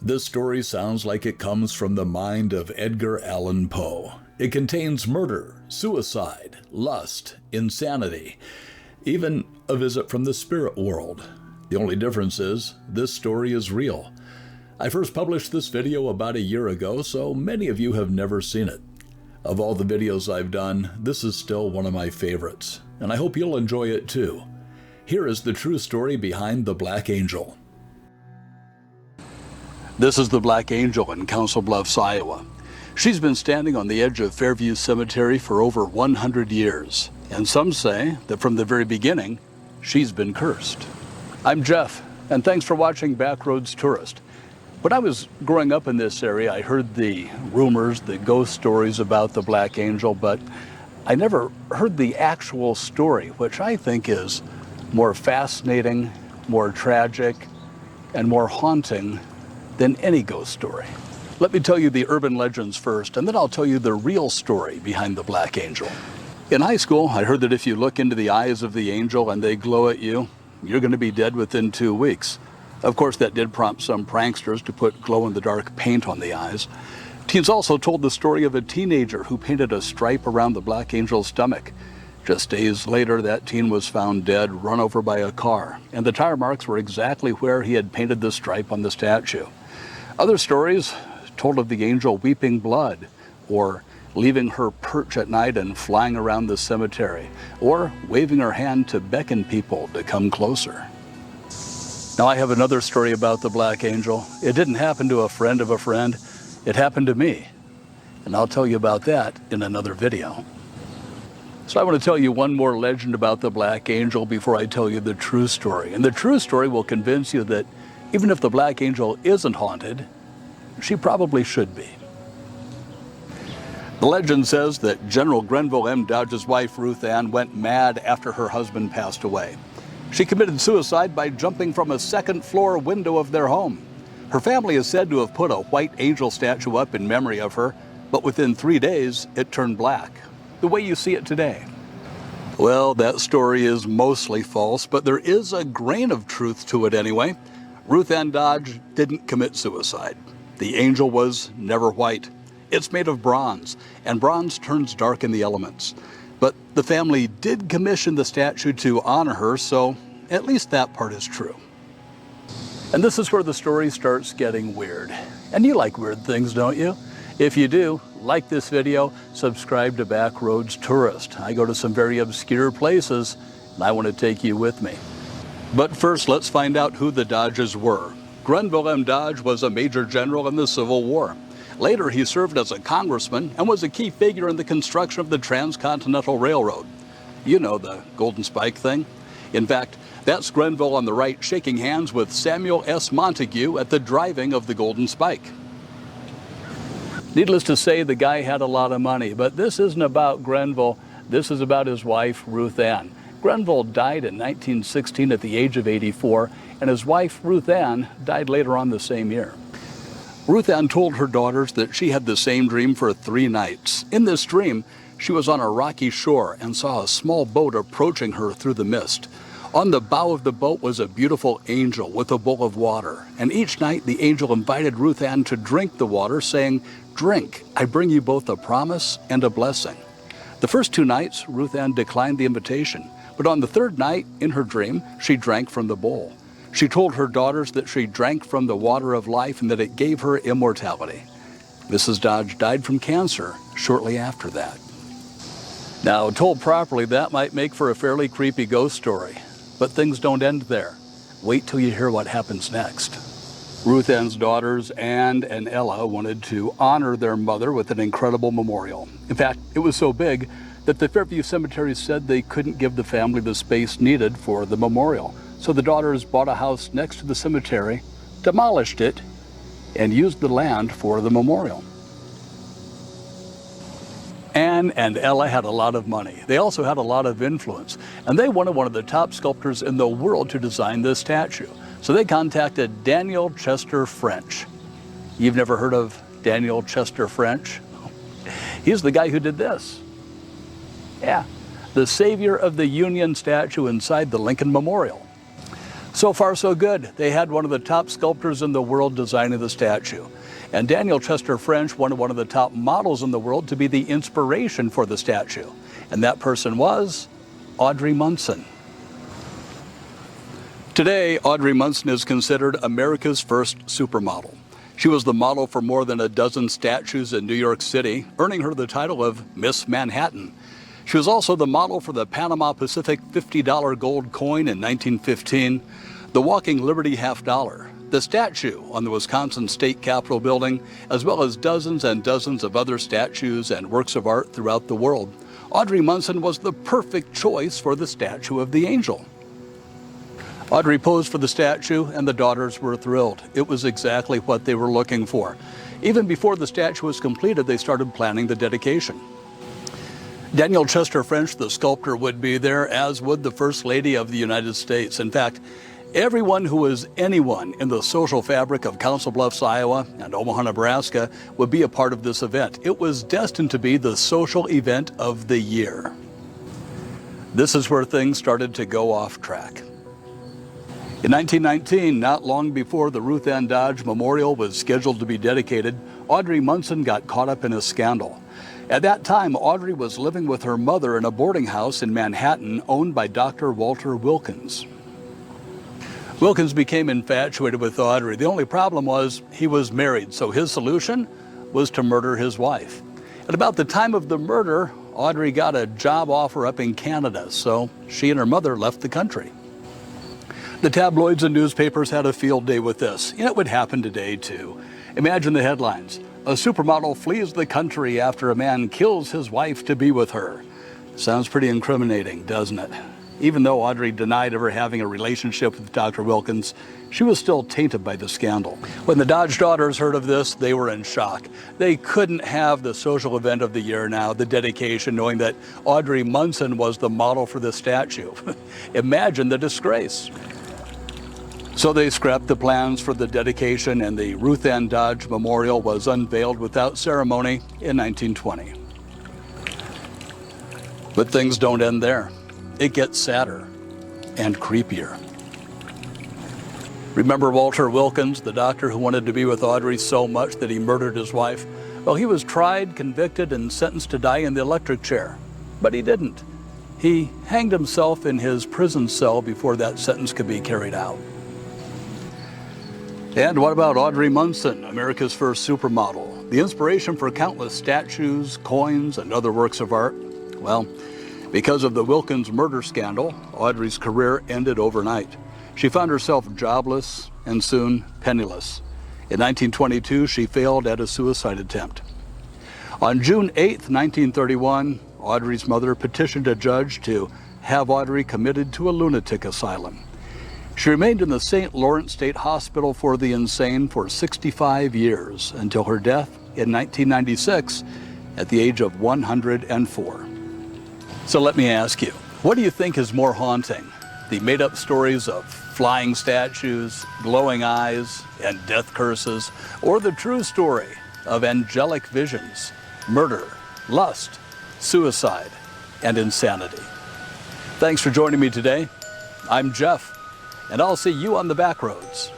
This story sounds like it comes from the mind of Edgar Allan Poe. It contains murder, suicide, lust, insanity, even a visit from the spirit world. The only difference is this story is real. I first published this video about a year ago, so many of you have never seen it. Of all the videos I've done, this is still one of my favorites, and I hope you'll enjoy it too. Here is the true story behind the Black Angel. This is the Black Angel in Council Bluffs, Iowa. She's been standing on the edge of Fairview Cemetery for over 100 years, and some say that from the very beginning, she's been cursed. I'm Jeff, and thanks for watching Backroads Tourist. When I was growing up in this area, I heard the rumors, the ghost stories about the Black Angel, but I never heard the actual story, which I think is more fascinating, more tragic, and more haunting than any ghost story. Let me tell you the urban legends first, and then I'll tell you the real story behind the Black Angel. In high school, I heard that if you look into the eyes of the angel and they glow at you, you're going to be dead within 2 weeks. Of course, that did prompt some pranksters to put glow-in-the-dark paint on the eyes. Teens also told the story of a teenager who painted a stripe around the Black Angel's stomach. Just days later, that teen was found dead, run over by a car, and the tire marks were exactly where he had painted the stripe on the statue. Other stories told of the angel weeping blood, or leaving her perch at night and flying around the cemetery, or waving her hand to beckon people to come closer. Now I have another story about the Black Angel. It didn't happen to a friend of a friend, it happened to me. And I'll tell you about that in another video. So I want to tell you one more legend about the Black Angel before I tell you the true story. And the true story will convince you that even if the Black Angel isn't haunted, she probably should be. The legend says that General Grenville M. Dodge's wife, Ruth Anne, went mad after her husband passed away. She committed suicide by jumping from a second-floor window of their home. Her family is said to have put a white angel statue up in memory of her, but within 3 days, it turned black, the way you see it today. Well, that story is mostly false, but there is a grain of truth to it anyway. Ruth Anne Dodge didn't commit suicide. The angel was never white. It's made of bronze, and bronze turns dark in the elements. But the family did commission the statue to honor her, so at least that part is true. And this is where the story starts getting weird. And you like weird things, don't you? If you do, like this video, subscribe to Backroads Tourist. I go to some very obscure places, and I want to take you with me. But first, let's find out who the Dodges were. Grenville M. Dodge was a major general in the Civil War. Later, he served as a congressman and was a key figure in the construction of the Transcontinental Railroad. You know, the Golden Spike thing. In fact, that's Grenville on the right shaking hands with Samuel S. Montague at the driving of the Golden Spike. Needless to say, the guy had a lot of money, but this isn't about Grenville. This is about his wife, Ruth Anne. Grenville died in 1916 at the age of 84, and his wife, Ruth Anne, died later on the same year. Ruth Anne told her daughters that she had the same dream for 3 nights. In this dream, she was on a rocky shore and saw a small boat approaching her through the mist. On the bow of the boat was a beautiful angel with a bowl of water, and each night the angel invited Ruth Anne to drink the water, saying, "Drink, I bring you both a promise and a blessing." The first 2 nights, Ruth Anne declined the invitation, but on the 3rd night, in her dream, she drank from the bowl. She told her daughters that she drank from the water of life and that it gave her immortality. Mrs. Dodge died from cancer shortly after that. Now, told properly, that might make for a fairly creepy ghost story, but things don't end there. Wait till you hear what happens next. Ruth Anne's daughters, Anne and Ella, wanted to honor their mother with an incredible memorial. In fact, it was so big that the Fairview Cemetery said they couldn't give the family the space needed for the memorial. So the daughters bought a house next to the cemetery, demolished it, and used the land for the memorial. Anne and Ella had a lot of money. They also had a lot of influence, and they wanted one of the top sculptors in the world to design this statue. So they contacted Daniel Chester French. You've never heard of Daniel Chester French? He's the guy who did this. Yeah, the Savior of the Union statue inside the Lincoln Memorial. So far, so good. They had one of the top sculptors in the world designing the statue. And Daniel Chester French wanted one of the top models in the world to be the inspiration for the statue. And that person was Audrey Munson. Today, Audrey Munson is considered America's first supermodel. She was the model for more than a dozen statues in New York City, earning her the title of Miss Manhattan. She was also the model for the Panama Pacific $50 gold coin in 1915, the Walking Liberty half dollar, the statue on the Wisconsin State Capitol building, as well as dozens and dozens of other statues and works of art throughout the world. Audrey Munson was the perfect choice for the statue of the angel. Audrey posed for the statue, and the daughters were thrilled. It was exactly what they were looking for. Even before the statue was completed, they started planning the dedication. Daniel Chester French, the sculptor, would be there, as would the First Lady of the United States. In fact, everyone who was anyone in the social fabric of Council Bluffs, Iowa, and Omaha, Nebraska, would be a part of this event. It was destined to be the social event of the year. This is where things started to go off track. In 1919, not long before the Ruth Anne Dodge Memorial was scheduled to be dedicated, Audrey Munson got caught up in a scandal. At that time, Audrey was living with her mother in a boarding house in Manhattan owned by Dr. Walter Wilkins. Wilkins became infatuated with Audrey. The only problem was he was married, so his solution was to murder his wife. At about the time of the murder, Audrey got a job offer up in Canada, so she and her mother left the country. The tabloids and newspapers had a field day with this, and it would happen today too. Imagine the headlines. A supermodel flees the country after a man kills his wife to be with her. Sounds pretty incriminating, doesn't it? Even though Audrey denied ever having a relationship with Dr. Wilkins, she was still tainted by the scandal. When the Dodge daughters heard of this, they were in shock. They couldn't have the social event of the year now, the dedication, knowing that Audrey Munson was the model for the statue. Imagine the disgrace. So they scrapped the plans for the dedication, and the Ruth Anne Dodge Memorial was unveiled without ceremony in 1920. But things don't end there. It gets sadder and creepier. Remember Walter Wilkins, the doctor who wanted to be with Audrey so much that he murdered his wife? Well, he was tried, convicted, and sentenced to die in the electric chair. But he didn't. He hanged himself in his prison cell before that sentence could be carried out. And what about Audrey Munson, America's first supermodel, the inspiration for countless statues, coins, and other works of art? Well, because of the Wilkins murder scandal, Audrey's career ended overnight. She found herself jobless and soon penniless. In 1922, she failed at a suicide attempt. On June 8, 1931, Audrey's mother petitioned a judge to have Audrey committed to a lunatic asylum. She remained in the St. Lawrence State Hospital for the Insane for 65 years until her death in 1996 at the age of 104. So let me ask you, what do you think is more haunting? The made-up stories of flying statues, glowing eyes, and death curses, or the true story of angelic visions, murder, lust, suicide, and insanity? Thanks for joining me today. I'm Jeff, and I'll see you on the back roads.